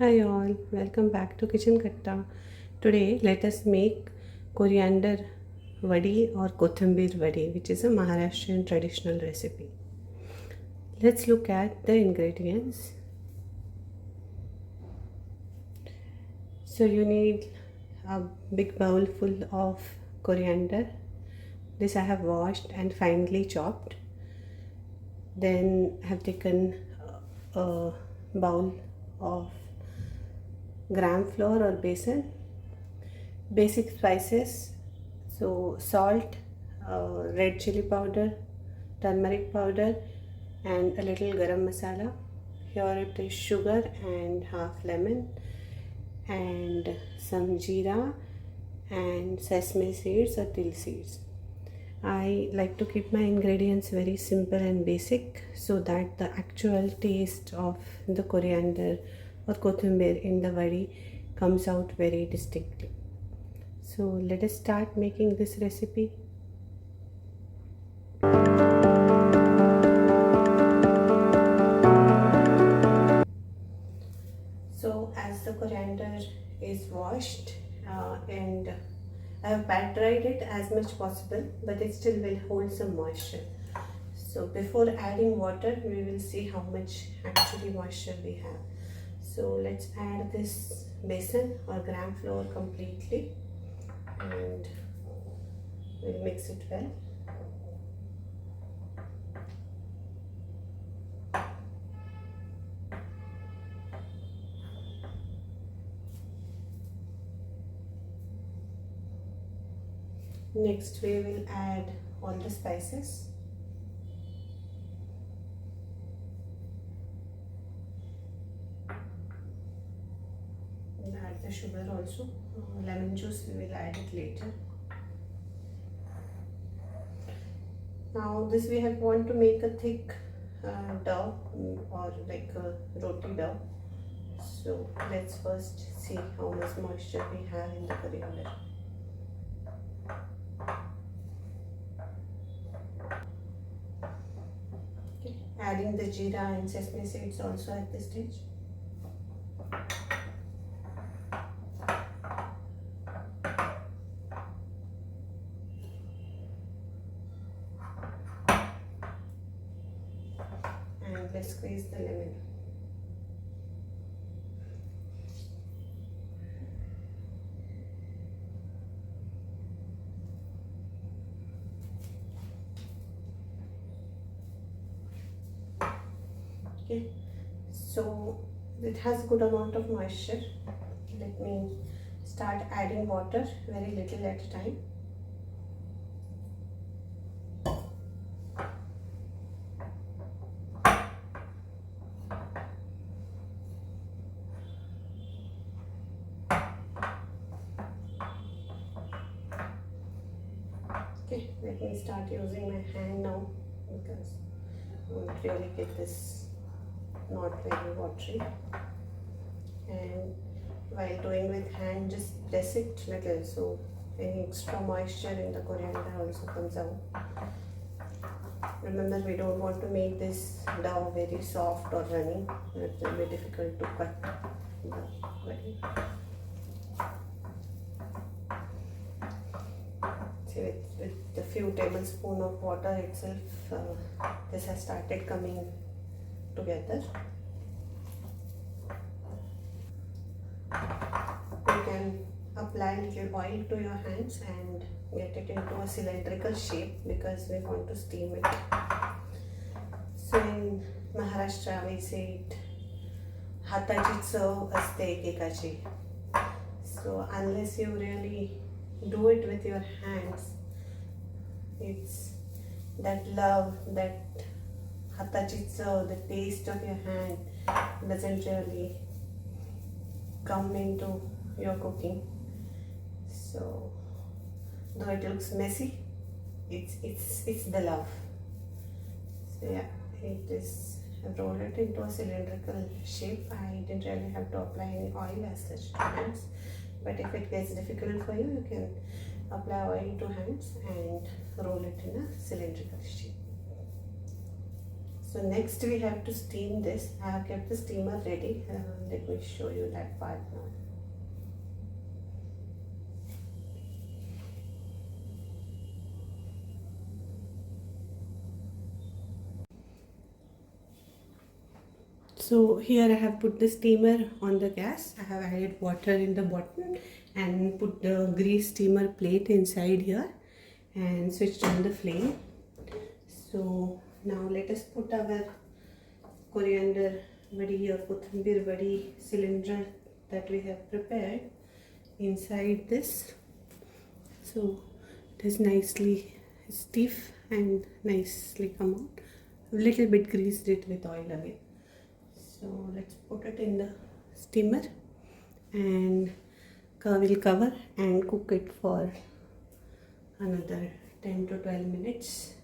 Hi all, welcome back to kitchenkatta. Today let us make coriander vadi or Kothimbir Vadi, which is a Maharashtrian traditional recipe. Let's look at the ingredients. So you need a big bowl full of coriander. This I have washed and finely chopped. Then I have taken a bowl of gram flour or besan, basic spices, so salt, red chili powder, turmeric powder, and a little garam masala. Here it is sugar and half lemon, and some jeera and sesame seeds or til seeds. I like to keep my ingredients very simple and basic so that the actual taste of the coriander or Kothimbir in the vadi comes out very distinctly. So let us start making this recipe. So as the coriander is washed and I have pat dried it as much possible, but it still will hold some moisture. So before adding water, we will see how much actually moisture we have. So let's add this besan or gram flour completely and we'll mix it well. Next we will add all the spices. We'll add the sugar also. Lemon juice we will add it later. Now this we have want to make a thick dough or like a roti dough. So let's first see how much moisture we have in the coriander. Okay. Adding the jeera and sesame seeds also at this stage. And let's squeeze the lemon. Okay, so it has a good amount of moisture. Let me start adding water very little at a time. Okay, let me start using my hand now because I won't really get this not very watery. And while doing with hand, just press it little so any extra moisture in the coriander also comes out. Remember, we don't want to make this dough very soft or runny. It will be difficult to cut the vadi. See, with a few tablespoons of water itself, this has started coming together. You can apply little oil to your hands and get it into a cylindrical shape because we want to steam it. So in Maharashtra we say it हाताची चव असते एकेकाची. So unless you really do it with your hands, it's that love, that हाताची चव, the taste of your hand doesn't really come into your cooking. So though it looks messy, it's the love. So yeah, it is. I've rolled it into a cylindrical shape. I didn't really have to apply any oil as such to hands, but if it gets difficult for you, you can apply oil to hands and roll it in a cylindrical shape. So next we have to steam this. I have kept the steamer ready. Let me show you that part now. So here I have put the steamer on the gas. I have added water in the bottom and put the grease steamer plate inside here and switched on the flame. So now let us put our coriander vadi or Kothimbir Vadi cylinder that we have prepared inside this. So it is nicely stiff and nicely come out. A little bit greased it with oil again. So let's put it in the steamer and we'll cover and cook it for another 10 to 12 minutes.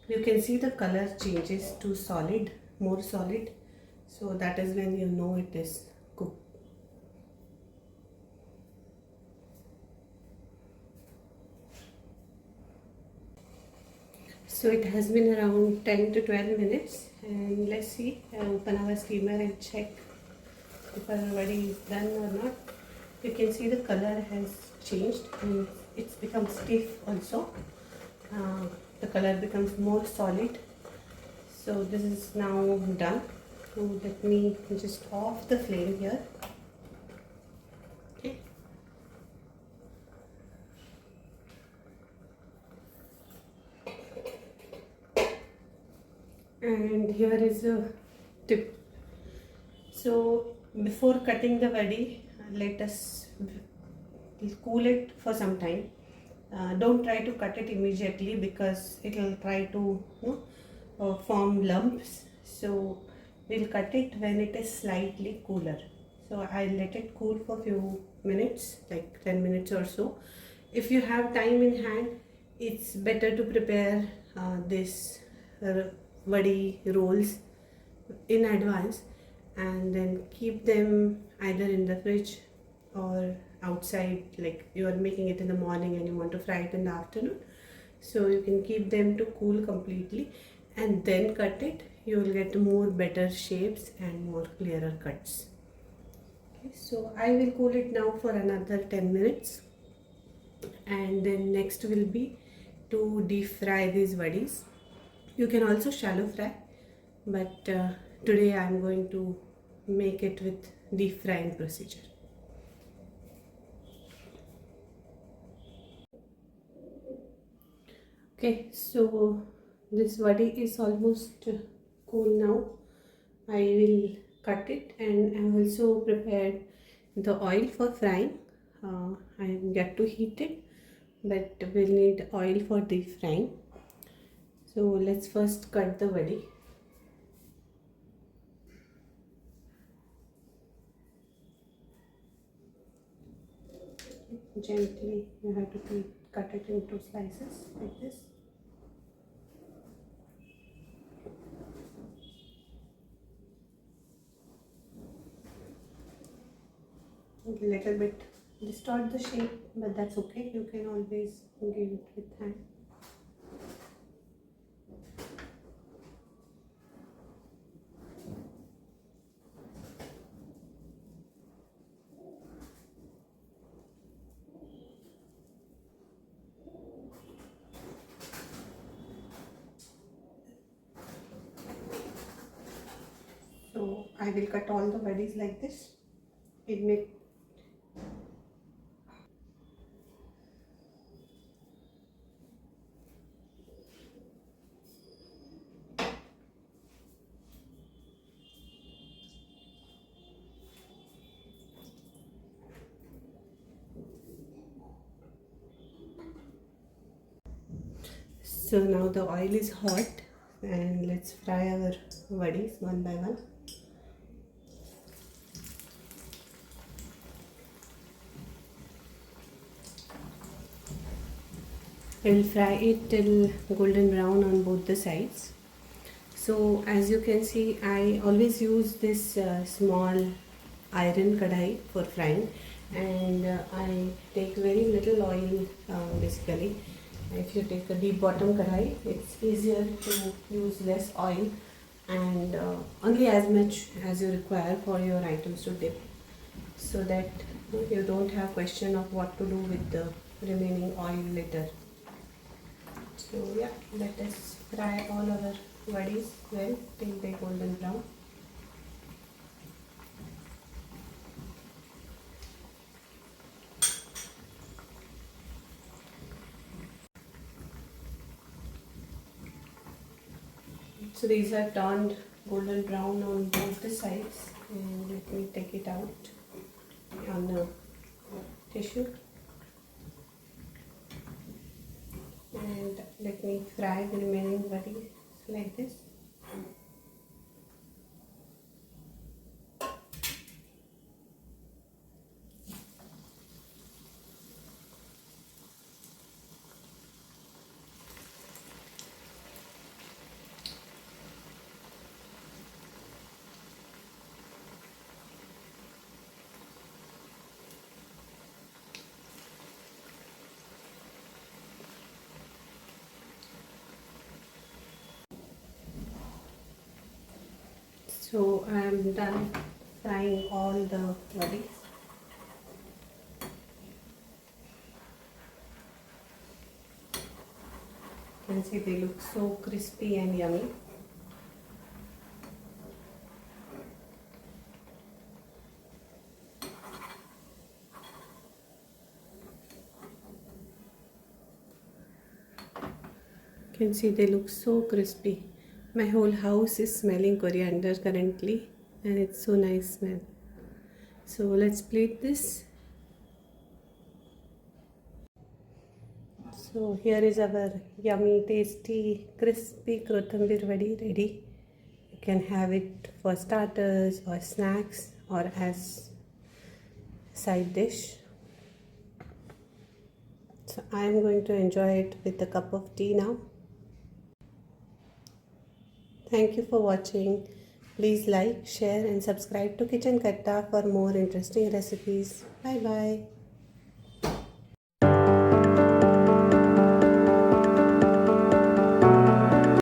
You can see the color changes to solid, more solid. So that is when you know it is cooked. So it has been around 10 to 12 minutes and let's see, open our steamer and check if our vadi is done or not. You can see the color has changed and it's become stiff also. The color becomes more solid. So this is now done. So let me just off the flame here. Okay. And here is a tip. So before cutting the vadi, let us cool it for some time. Don't try to cut it immediately because it will try to form lumps. So we'll cut it when it is slightly cooler. So I'll let it cool for a few minutes, like 10 minutes or so. If you have time in hand, it's better to prepare this vadi rolls in advance and then keep them either in the fridge or outside, like you are making it in the morning and you want to fry it in the afternoon. So you can keep them to cool completely and then cut it. You will get more better shapes and more clearer cuts. Okay, so I will cool it now for another 10 minutes and then next will be to deep fry these vadis. You can also shallow fry, but today I am going to make it with deep frying procedure. Okay, so this vadi is almost cool now. I will cut it and I have also prepared the oil for frying. I am yet to heat it, but we'll need oil for deep frying. So let's first cut the vadi. Gently, you have to cut it into slices like this. A little bit distort the shape, but that's okay. You can always give it with hand. So I will cut all the vadis like this. It may So now the oil is hot and let's fry our vadis one by one. We'll fry it till golden brown on both the sides. So as you can see, I always use this small iron kadai for frying, and I take very little oil basically, If you take a deep bottom kadai, it's easier to use less oil and only as much as you require for your items to dip, so that you don't have question of what to do with the remaining oil later. So yeah, let us fry all our vadis well till they golden brown. So these are turned golden brown on both the sides, and let me take it out on a tissue and let me fry the remaining vadi like this. So I am done frying all the vadis. You can see they look so crispy and yummy. You can see they look so crispy. My whole house is smelling coriander currently, and it's so nice smell. So let's plate this. So here is our yummy, tasty, crispy Kothimbir Vadi ready. You can have it for starters or snacks or as side dish. So I am going to enjoy it with a cup of tea now. Thank you for watching. Please like, share and subscribe to Kitchen Katta for more interesting recipes. Bye bye.